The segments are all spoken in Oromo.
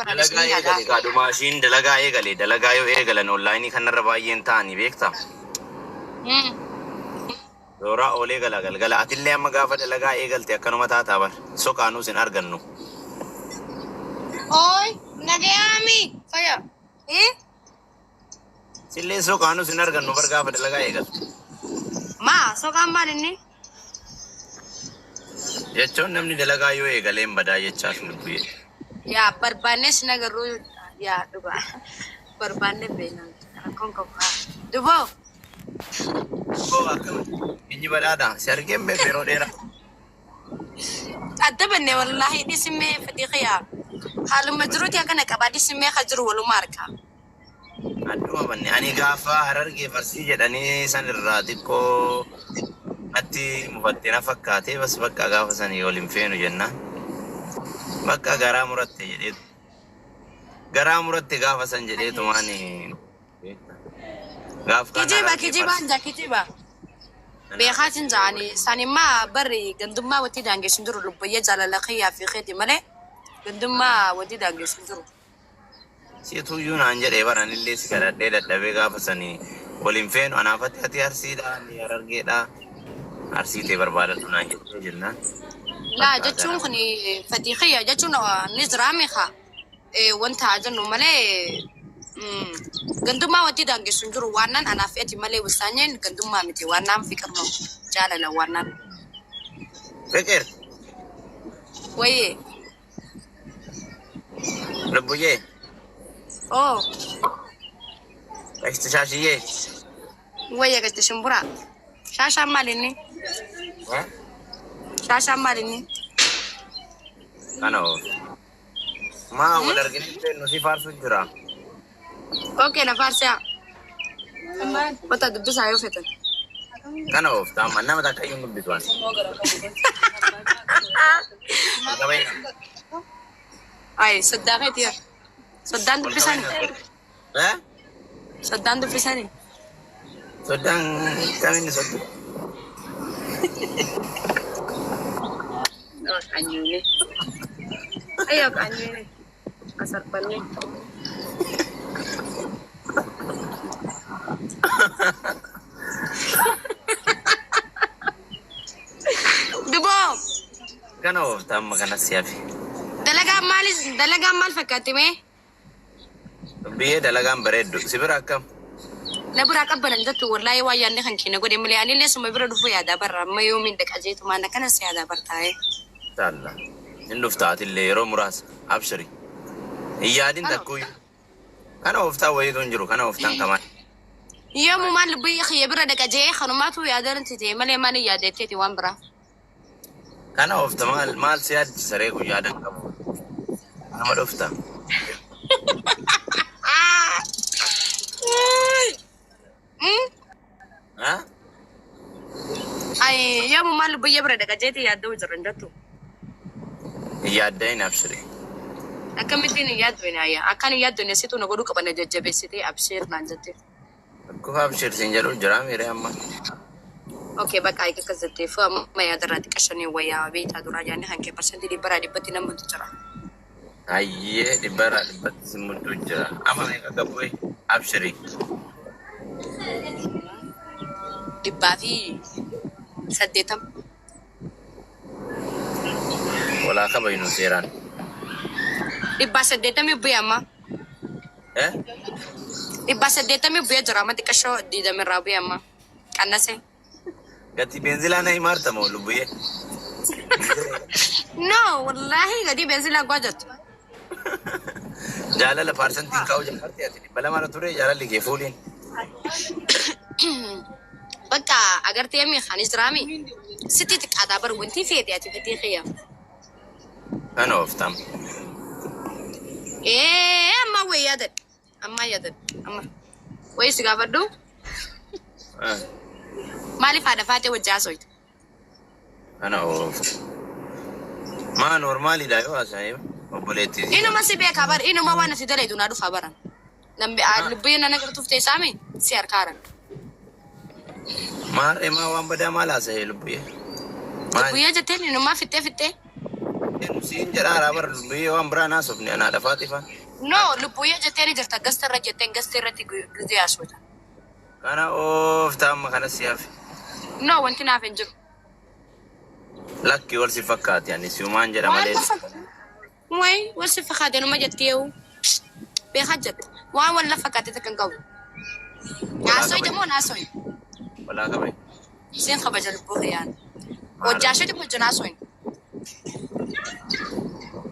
dalagaa eegale kaadhu maashiin dalagaa yoo eegalan onlaayinii kanarra baay'een ta'anii beektaa? Dooraa oolee galgala atillee amma gaafa dalagaa eegalte akkanuma taataa bar soqaanuus hin argannu. Oi, nagayaami faya. Silleen soqaanuus hin argannu bar gaafa dalagaa eegalte. Ma soqaan maal inni? Jechuun namni dalagaa yoo eegaleen badaa jechaas lubbuu. Yaa barbaannes nagaruu yaa dhugaa barbaanne beelan rakkoon kophaa duboo. Inni badhaadha si argeen beeku yeroo dheeraa. Adda banne wallaahi dhisimee fedhii xiyaa haaluma jiruuti akkana qabaa dhisimee ka jiru walumaa argaa. Adduma banne ani gaafa Harargee Farsii jedhanii san irraa xiqqoo natti mufattee na fakkaatee bas bakka gaafa sanii waliin feenu jenna. Bakka garaa muratte jedheetu. Garaa muratte gaafa san jedheetu maani. Gaaf kana. Kijiba. Beekaatiin jaani sanimmaa barri gandummaa wati daangeessu jiru lubbayya jaalala khiyyaa fi khiyyaati malee gandummaa wati daangeessu jiru. Situyyuu naan jedhee baran illee si kadhadhee dadhabee gaafa sanii waliin feenu anaafatti ati Arsiidhaa ni Harargeedhaa. Arsiitee barbaadatu naan jedhee jennaan. Laa jechuun kun fedhii khiyyaa jechuun ni jiraame haa wanta jennu malee gandummaa wati daangeessu jiru waannan anaaf eti malee wisaanyeen gandummaa miti waannaan fiqirno jaalala waannaan. Fiqir. Wayye. Lubbuyee. Oh. Gashti shaashiyee. Wayye gashti shimbura. Shaashaan maal inni? Shaashaan maal inni? Kana oo. Maa wal arginee nuti faarsu jira. Okay, na farsia. Bata dubbisaa yoo fetan. Kana of taama nama takka iyyuu dubbisuwan. Ay, soddaa keetiya. Soddaan dubbisani. Soddaan dubbisani. Soddaan kamiin soddu. Anyuune. Ayo anyuune. Asal paling. Dubo. Kana of taama kana siyafi. Dalagaan maal fakkaatti mee? Biyyee dalagaan bareeddu si bira akkam. Na bira qabbanan jettu wallaahi waa yaadne kan keenya godhe malee anillee suma bira dhufu yaadaa barra amma yoomiin dhaqajeetu maana kanas yaadaa bartaa'e. Taalla. Hin dhuftaatillee yeroo muraasa abshiri. Hin yaadin takkuyyuu. Kana of taa wayiitu hin jiru kana of taan kamaan. Yoomuu maal biyya kiyya bira dhaqajee kanumaatu yaadan tite malee maal yaadeetteeti waan biraa. Kana of ta maal si yaaddisa reeku yaadan qabu. Nama dhufta. Ay, yoomuu maal biyya bira dhaqajeeti yaadduu jiran dattu. Yaadda hin abshiri. Akkamittiin yaaddu hin ayya. Akkan yaaddu hin situ na godhuu qaban jajjabeessitee absheer naan jettee. Akkuma abshir siin jedhu jira miiree amma. Okay, bakka ayika kazzatee fi amma yaadarraa xiqqashanii wayyaa beektaa duraa jaanii hanqee parsantii dhibbaraa dhibbatti namatu jira. Ayyee dhibbaraa dhibbatti simmutu jira. Amma meeqa qabu abshiri. Dhibbaa fi 80. Walaa kabaynu seeraan. Dhibbaa 80 bu'ee amma. Dhibbaa 80 bu'ee jira amma xiqqashoo diidamirraa bu'ee amma. Qannasee. Gati beenzilaa na himaarta moo lubbuyee? No, wallahi gadi beenzilaa gwajatu. Jaalala parsantiin kaa'u jaalatti ati dhibba lama ture jaalalli kee fuuliin. Bakka agartee mi khanis rami. Sitti xiqqaataa bar wanti feete ati fedhii khiyya. Kana of tam. Amma wayyaadad. Amma. Wayi si gaafadhu. Maaliif haadha faatee wajjaa soitu? Kana of. Maa normaaliidha yoo haasa'e obboleetti. Inuma si beekaa bar inuma waan ati dalaytu naa dhufaa baran. Lubbeen na nagartuuf ta'e saami si harkaaran. Maarree maa waan badaa maal haasa'e lubbuyee? Lubbuyee jetteen inumaa fixxee. Siin jedhaa raabar lubbiyee waan biraa naasofne anaa dhafaati fa. No, lubbuyyee jettee ni jirta. Gasta irra jetteen gasta irratti gizee haasofta. Kana ooftaa amma kana siyaaf. No, wanti naaf hin jiru. Lakki wal si fakkaati ani siumaan jedha malee. Wayi, wal si fakkaate numa jettee yoo. Beekaa jette. Waan wal fakkaate takka hin qabu. Naasoyte moo naasoy? Walaa qabee. Siin kabaja lubbuu kiyyaan. Hojjaashoti hojja naasoy.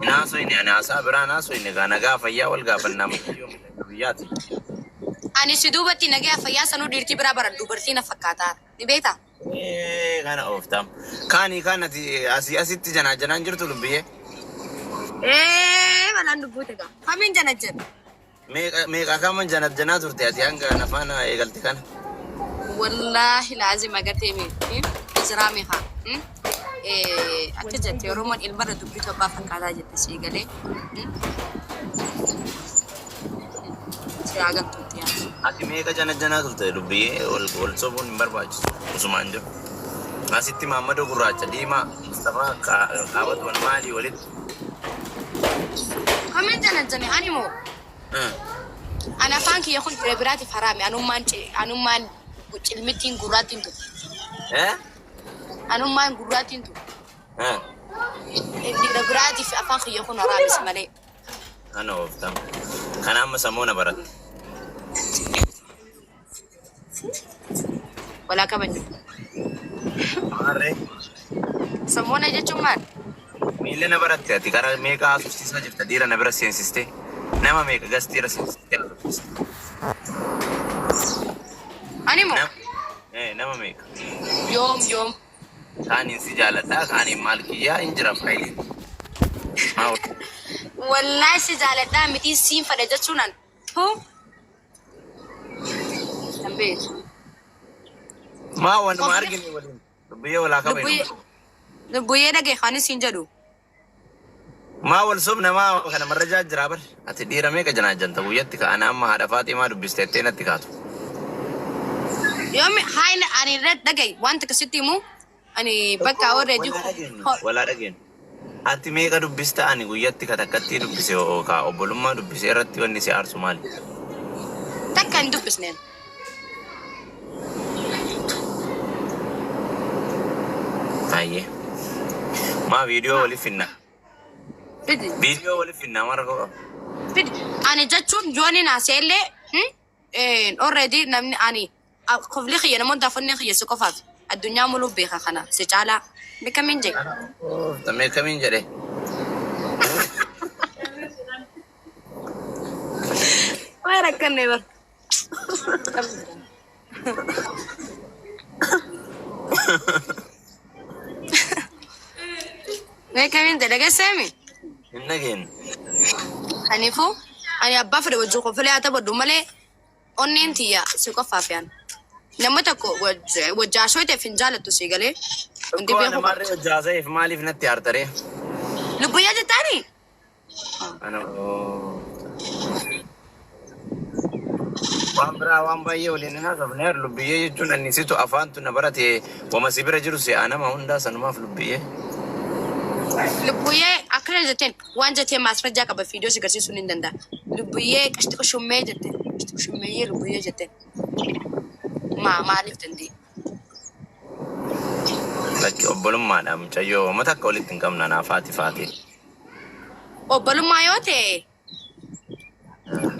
Naasoyne ani haasaa biraa naasoyne gaa nagaa fayyaa wal gaafannaa biyyaati. Ani si duubatti nagaa fayyaa sanuu dhiirtii biraa baran dubartii na fakkaataa. Ni beektaa? Kana ooftaam. Kaanii kanati asitti janaan jirtu lubbiyee. Balaan lubbuu tagaa. Kamiin janajjan? Meeqa kaman janaa turte ati hanga nafaan eegalte kana. Wallaahi laazima agartee mee Izraa meeqa? Akka jette Oromoon ilmarra dubbii Itoophiyaa fakkaataa jette sii galee. Si agartuutti yaa. Ati meeqa janaa turte lubbiyee wal sobuun hin barbaachisu usumaan jiru. Asitti Maammadoo Gurraacha Diimaa Mustafaa Kaabatu wal maalii walitti. Kamiin janajjani ani moo? Ana afaan kiyya kun bira biraatiif haraame anummaan cilmittiin gurraattiin tu. Anummaan gurraattiin tu. Bira biraatiif afaan kiyya kun haraames malee. Ana ooftaam. Kana amma samoona baratte. Walaa kabajju. Maarree. Samoona jechuun maal? Miila na baratte ati karaa meeqa haasofsiisaa jirta dhiira na bira seensistee. Nama meeqa gastiira seensistee haasofsiiste. Ani moo? Nama meeqa. Yoom. Kaaniin si jaaladhaa kaaniin maal kiyyaa hin jira faayiliin. Wallaahi si jaaladhaa miti siin fedha jechuunan. Dambeetu. Maa wanuma argine waliin. Lubbiyee walaa qabee. Lubbuyyee dhagee kaanis siin jedhu. Maa wal sobna maa kana marrajaa jira bar. Ati dhiira meeqa janaajjanta guyyatti ka'ana amma haadha Faatimaa dubbisteettee natti kaatu. Yoomi haayina ani irra dhagay wanta akkasitti himu ani bakka already walaa dhageen. Ati meeqa dubbista ani guyyatti katakkatti dubbise yookaan obbolummaa dubbise irratti wanni si aarsu maali? Takka hin dubbisneen. Ayyee. Maa viidiyoo waliif finna. Fidi. Viidiyoo waliif finna mara koo. Fidi. Ani jechuun jooni naaseellee already namni ani kofli xiyya namoota afannee xiyya si qofaaf addunyaa muluu beeka kana si caalaa beekamiin jedhe. Beekamiin jedhe. Waa rakkannee bar. Beekamiin jedhe dhageesseemi. Hin dhageen. Kaniifuu ani abbaa fedhe wajjin kofilee haa taphadhu malee onneen tiyya si qofaaf yaan. Nama tokko wajjaashoo ta'eef hin jaalattu si galee. Tokko namarree wajjaaseef maaliif natti aartaree? Lubbuyyaa jettaanii? Waan biraa waan baay'ee waliin hin haasofne lubbiyyee jechuun annisitu afaantu na barate wama si bira jiru si'a nama hundaa sanumaaf lubbiyyee. Lubbuyyee akkana jetteen waan jettee maasrajaa qaba fiidiyoo si agarsiisuun hin danda'a. Lubbuyyee qashti qoshummee jetteen qashti qoshummeeyyee lubbuyyee jetteen. Maaliif dandeenye? Lakki obbolummaadha mucayyoo mata akka walitti hin qabna naa faati. Obbolummaa yoo ta'e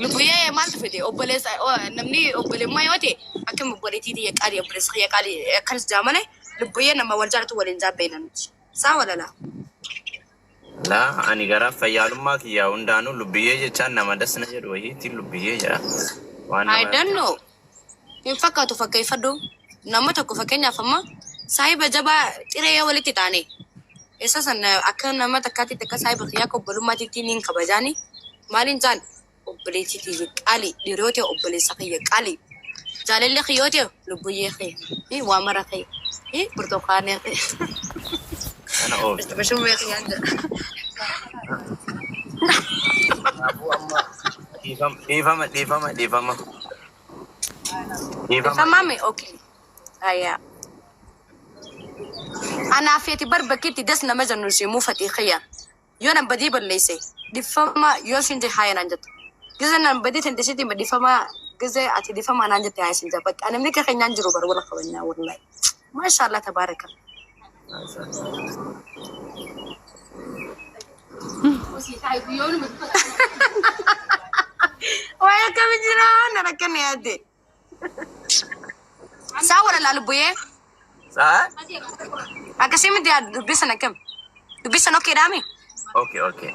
lubbuyyee maaltu fide obboleessa namni obbolummaa yoo ta'e akkam obboleettii xiyya qaalii obboleessa xiyya qaalii akkanas jaamane lubbuyyee nama wal jaalatu waliin jaabbee nuti. Saa walalaa. Laa ani gara fayyaalummaa kiyyaa hundaanuu lubbiyyee jechaan nama dasna jedhu wayiitiin lubbiyyee jedha. I don't know. Hin fakkaatu fakkeeffadhu. Nama tokko fakkeenyaaf amma saahiba jabaa xiree walitti taane. Isa san akka nama takkaatti takka saahiba kiyyaa akka obbolummaatiitti niin kabajaani. Maaliin jaan obboleettii xiyya qaalii dhiiroo ta'e obboleessa kiyya qaalii. Jaalalli kiyyoo ta'e lubbuyyee kiyya. Waa mara kiyya. Burtukaanee kiyya. Ana oolcha. Bashummee kiyyaan jedha. Dhiifama. Dhiifama. Okay. Aya. Ana feeti bar bakkeetti das nama jannu si muufati khiyya. يونا بدي بالليسي دفما يوسين دي هاي نانجت جزء أنا بدي تنتشتي بدفما جزء أتي دفما نانجت هاي سنجا بس أنا منك خي نانجرو بر ولا خوينا والله ما شاء الله تبارك الله ويا كم جيران أنا كني أدي ساور الألبوية صح أكسيم دي دبيسنا كم دبيسنا كيرامي اوكي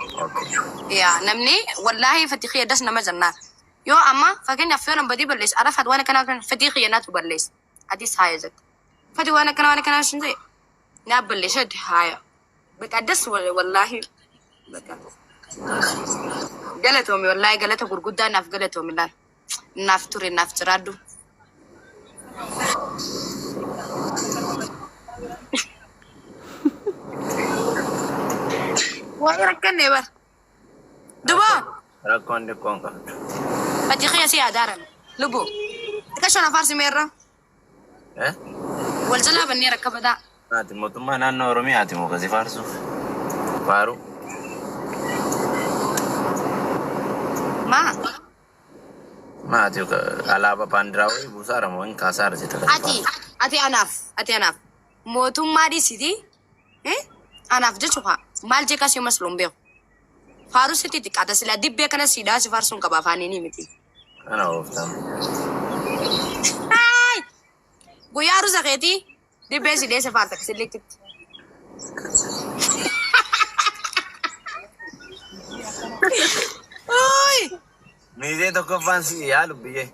يا نمني والله فتيخية دسنا مزنا يو أما فكان يفعلون بدي بلش عرفت وانا كنا فتيخية ناتو بلش أديس هاي زت فتي وانا كنا شنزي نابلش هاد هاي بقدس والله بقدس قالتهم والله قالتها قرقودة ناف قالتهم لا نافتوري نافترادو ويركني بر دبا ركون دي كونكا فتيخية سي دارن لبو تكشنا فارسي ميرا eh والجلاب النيرة كبدا ati mootummaa naannoo oromiyaati moo kasi faarsuuf faaru ما maati alaaba paandiraawii buusaara moo hin kaasaara jetta ati أناف موتوم ما دي سيدي أناف جتوها مال جيكا سيو مسلوم بيو فارو سيتي تكاتا سلا دي بيكنا سيدا سفارسون كبا فانيني متي ana ooftan بويا روزا غيتي دي بيسي دي سفارتك سليكتت أوي miizee tokkoffaan si yaa lubbiyyee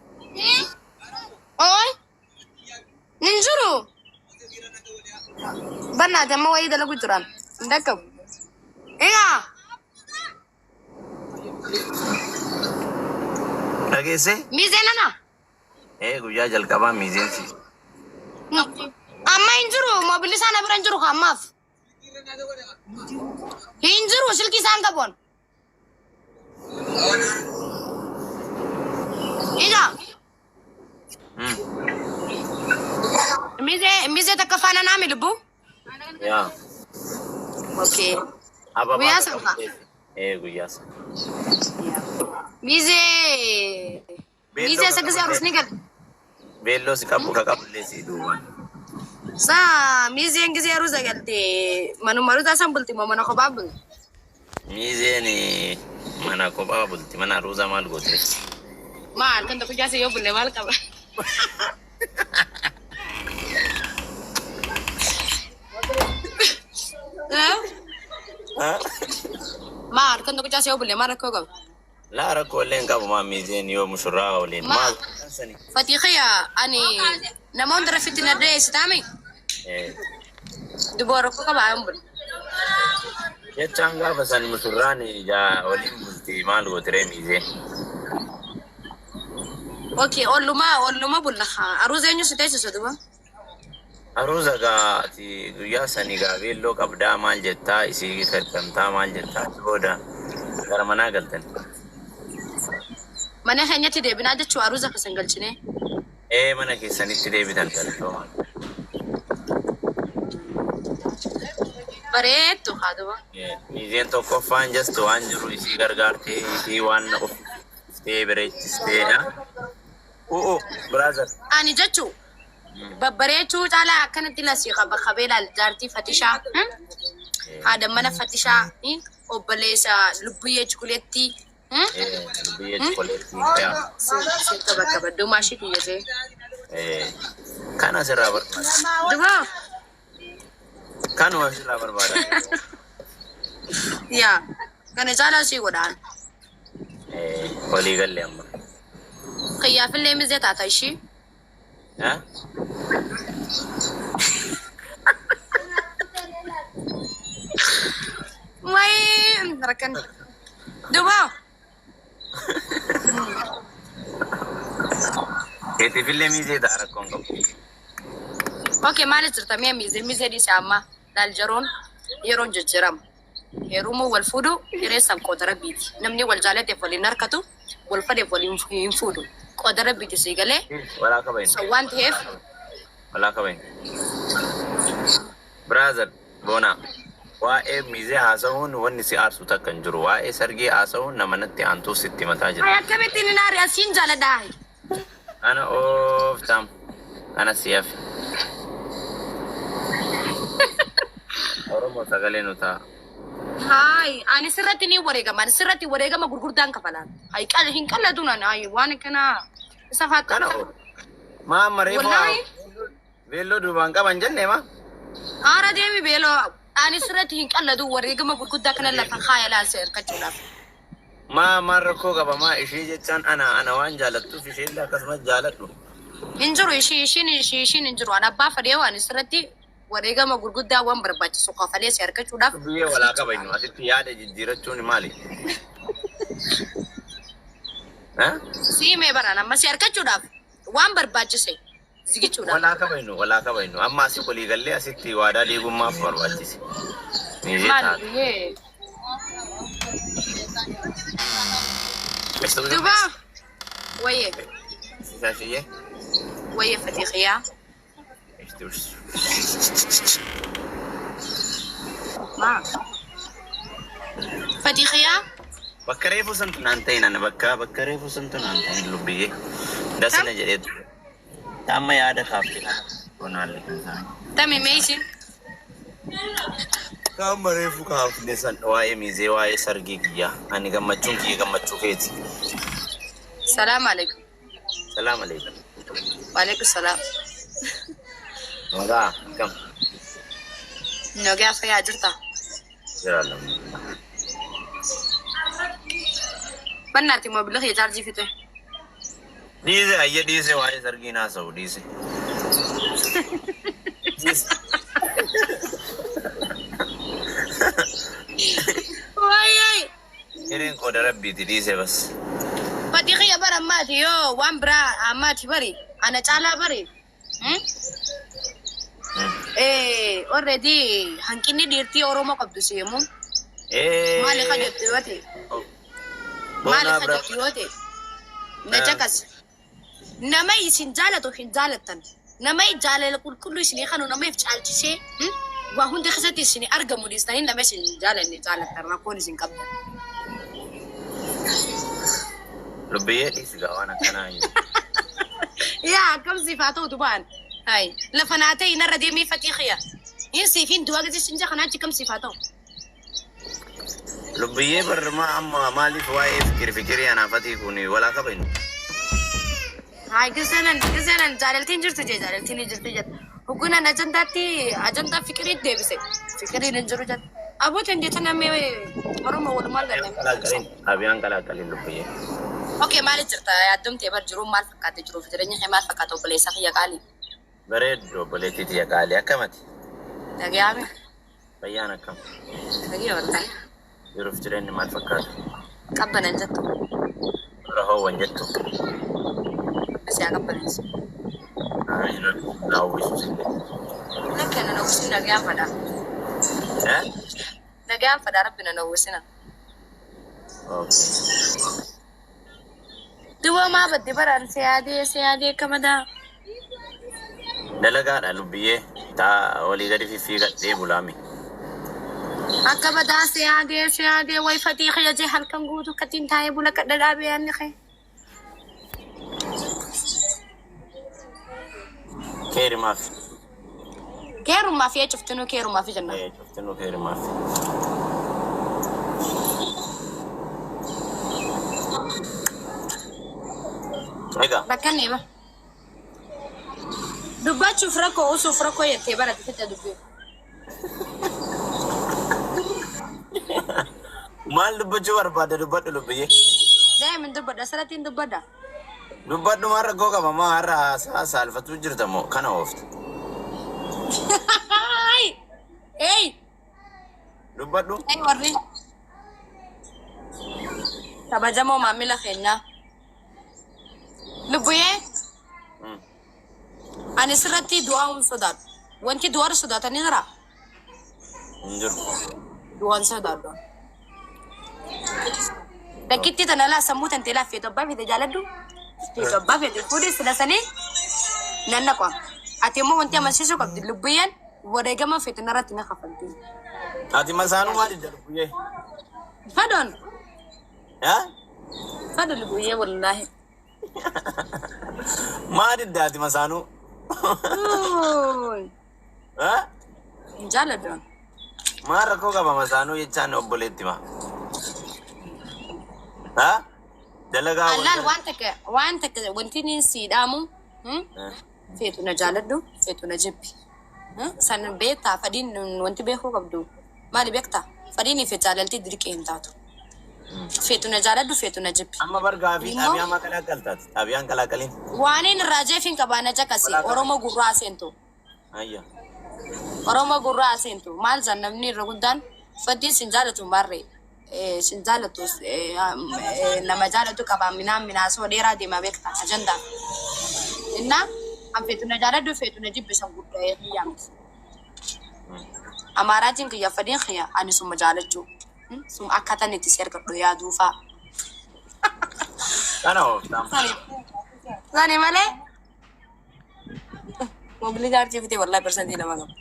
أوي ننجرو بنا تما ويدا لو جران ndakam dhageesse ميزاننا guyyaa jalqabaa miizeen si أما ينجرو ما بلسانا برنجرو خماف ينجرو سلكي سان كبون ميزة تكفانا نعمل بو yaa اوكي ababaa guyyaa sanfa guyyaa san ميزة سكسي أروس نيجل beelloo si qabu ka qabullee si duuban sa ميزة إنجزي أروس أجلتي منو مرو تاسم بلتي ما منو خبابل miizeen mana kophaa bulti mana ruuza maal goote ما كنت كجاسي يوم اللي مالك ما كنت كجاسي يوم اللي مالك كوكب laa rakkoo illee hin qabu maa miizeen yoo mushurraa waliin maal sani فتيخيا أني نمون درفتي ندري ستامي دبورو كوكب عمبل jechaan gaafa san mushurraan ijaa waliin bulti maal gootiree miizeen اوكي اولما بلخا اروز انيو ستيس سدوا aruuza gaa ati guyyaa sani gaa beelloo qabdaa maal jettaa isii kadhamtaa maal jettaa booda gara manaa galtan من هنيا تدي بنادى شو أروزة كسنجلشني mana keessanitti deebitan galtooma بريت وخادوا miizeen tokkoffaan jastu waan jiru isii gargaartee isii waan uffistee bareechistee brother أنا جاتشو ببريتشو تعالى كانت لسي خبيلة الجارتي فتشة هذا منا فتشة وبليسا لبية شوكولاتي biyya chokoleettii yaa سيرك بكبر ماشي كيجي kan asirraa barbaada دوا kanuma asirraa barbaada يا كان جالا شيء ودان walii galle amma خياف اللي مزيت عتايشي وين ركن دوا keetiifillee miizeedha rakkoon qabu اوكي ما نزرت ميزة دي سامة لالجرون يرون ججرام يرومو والفودو يرسم قدرة بيتي نمني والجالة يفولي نركتو والفد يفولي ينفودو قدرة بيتي سيغالي walaa qabayn سوان تيف walaa qabayn brother boona waa'ee miizee haasa'uun wanni si aarsu takka hin jiru. Waa'ee sargii haasa'uun nama natti aantuu sitti mataa jira. Ay akkamitti ni naari asiin jaaladhaa. Ana ooftam. Ana siyaaf. Oromoo sagalee nu ta'a. Hai, ani sirratti ni wareegama. Ani sirratti wareegama gurguddaan kafalaan. Hai qala hin qallatu nana. Hai waan kana isa faata. Kana oo. Maa mareefaa. Beelloo duubaan qaban jennee maa? Haara deemi beeloo. Ani sirratti hin qallatu wareegama gurguddaa kana lafa kaaya laalsee hirkachuudhaaf. Maa rakkoo qaba maa ishee jechaan ana waan jaalattuuf ishee illee akkasumas jaaladhu. Hinjiru ishiin hinjiru. Ani abbaa fadhee waan sirratti wareegama gurguddaa waan barbaachisu kafalee si hirkachuudhaaf. Biyyee walaa qabanyu asitti yaada jijjiirachuun maali? Siimee baraan amma si hirkachuudhaaf waan barbaachise zigichuudhaaf. Walaa qabanyu amma asii walii gallee asitti waadaa diigummaaf barbaachise. Maali? Duba waye Sashiye waye Fatihiya ma Fatihiya bakka reefu santu naan ta'in ana bakka reefu santu naan ta'in lubbiyye dasina jedheetu amma yaada kaafte onaalle tami meeshin Kama reefu kaafne san waa'ee miizee waa'ee sargii kiyya ani gammachuun kiyya gammachuu keeti. Salaam alaikum. Salaam alaikum. Wa alaikum salam. Nagaa kam. Nagaa fayyaa jirta. Jiraadha. Bannaati moobila kee chaarjii fite. Dhiise waa'ee sargii naasa'u dhiise. Wayai. Irin kau darab biti di sebas. Fatihi ya bara mati yo wambra amati bari ana chala bari. Already hankini dirti Oromo qabdu semu. Mali khajati wate. Mali khajati wate. Najakas. Namai isin jalatu hin jalatan. Namai jalal kullu isin khanu namai fchalchise. وهون خسرتي سني أرجع مديستانين لما سن جالني ترى كوني سن كابتن لبيه إسقاوانا كناي يا كم صفاته طبعا هاي لفناتي نردي مي فتيخيا ينسي فين دواجي سنجا خناتي كم صفاته لبيه برما أما مالي فواي فكري أنا فتيكوني ولا كبين هاي كسنن جالتين جالتين جرت وكنا أجندة فكري ديبسي فكري ننجرو جد أبو تندي تنامي مرمى ولا مال كلام أبيان كلام لبيه أوكي مالي جرتا أدم تبر جرو مال فكاتي جرو فترني خمال فكاتو بلي سخي يقالي بريد بلي تيجي يقالي أكمتي تجي عمي بيانا كم تجي والله جرو فترني مال فكاتو كبنا نجتو رهو وانجتو بس يا كبنا لا ويسوسين لكن أنا وسنا نجيا فدا نجيا فدا ربنا نوسنا دوا ما بدي بران سيادي كمدا دلقا لبيه تا ولي غادي في غادي بولامي أكمدا سيادي واي فتيخ يا جهل كنغودو كتين تاي بولا كدلابي أني خي كيري ما في كيرو ما في شفتنو كيرو ما في جنة شفتنو كيري ما في هيك بكني با دبات سفركو يتبارا تفتا دبي مال دبجو وربا دبات لبيه دائما دبدا سلاتين دبدا دبات مرة كوكا ماما هرا سال فتوجر تمو كان وفت اي دبات دو اي وري تبجمو مامي لخينا لبيه أنا سرتي دعاء صدات وانتي دوار صدات أنا نرى انجر دعاء صدات لكن تنا لا سموت أنت لا في طبا في تجالدو في طبا في تفودي سلاسني ننقوا أتيمو وانتي مسيسو كبد لبيان wareegama feetin irratti na kafalti. Ati masaanuu maali darbuyyee? Fadon. Ha? Fadon guyyee wallahi. Maali daati masaanuu? Ha? Jaaladha. Maal rakkoo qaba masaanuu jechaan obboleetti ma? Ha? Dalagaa Allaan waan takka wanti ni siidhaamu feetu na jaaladhu feetu na jibbi. San beektaa fadhiin wanti beekuu qabdu maali beektaa? Fadhiin fi jaalaltii dirqee hin taatu. Feetu na jaaladhu feetu na jibbi. Amma bargaa fi xaabiyaan ma kalaqaltaati? Xaabiyaan kalaqaliin? Waan inni irraa jeefiin qabaana jakasi Oromoo gurraa seentu. Ayya. Oromoo gurraa seentu maal namni irra guddaan fadhiin sin jaalatu marree. Sin jaalatu nama jaalatu qaba minaasoo dheeraa deemaa beektaa ajandaa. Innaa an feetu na jaaladhu feetu na jibbi san guddaa yaamti. Amaaraatiin kiyya fadhiin kiyya ani suma jaalachuu. Sum akkatan itti sergadhu yaaduu fa'a. Kana ooftaan. Sani malee mobilii jaartii fitee wallahi persentii nama qaba.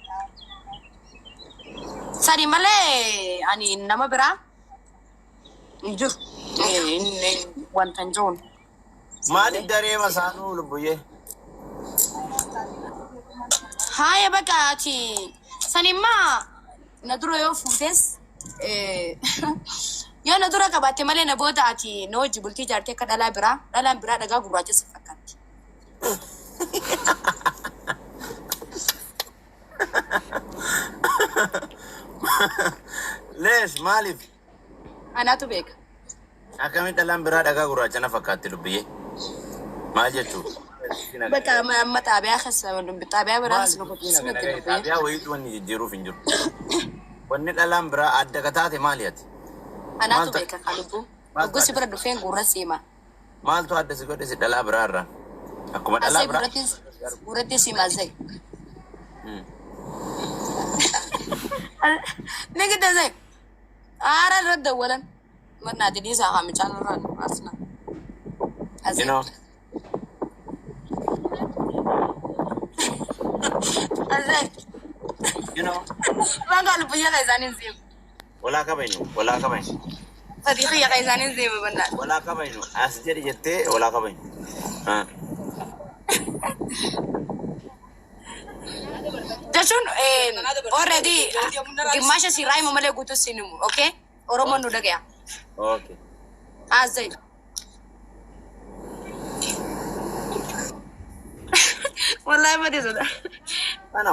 Sani malee ani nama biraa jiru wanta hin jiruun. Maali daree masaanuu lubbuyyee? Haaya bakka ati sanimmaa na dura yoo fuutes yoo na dura qabaatte malee na booda ati na wajji bultii jaartee akka dhalaan biraa dhagaa gurraacha si fakkaatti. Lees maaliif? Anaatu beeka. Akkamitti dhalaan biraa dhagaa gurraacha na fakkaatti lubbiyyee? Maal jechuudha? Bakka amma xaabiyaa keessa xaabiyaa biraa keessa xaabiyaa wayiitu wanni jijjiiruuf hin jiru. Wanni dhalaan biraa adda ka taate maali ati? Anaatu beeka kalubbu. Gosi bira dhufeen gurra siima. Maaltu adda si godhe si dhalaa biraa irraa? Akkuma dhalaa biraa? Gurratti siima zai. Nigida zai. Aara irra dawwalan. Mannaati dhiisaa haamichaan irraan asna. Bangga lupa ya kayak zanin sih. Wala kabainu. Tadi kayak zanin sih benar. Wala kabainu. As jadi jette wala kabainu. Jajun already gimasha si Rai mamale gutu sinimu, okay? Oromo nuda kaya. Okay. Azai. Wallahi ma dai zo da. Ana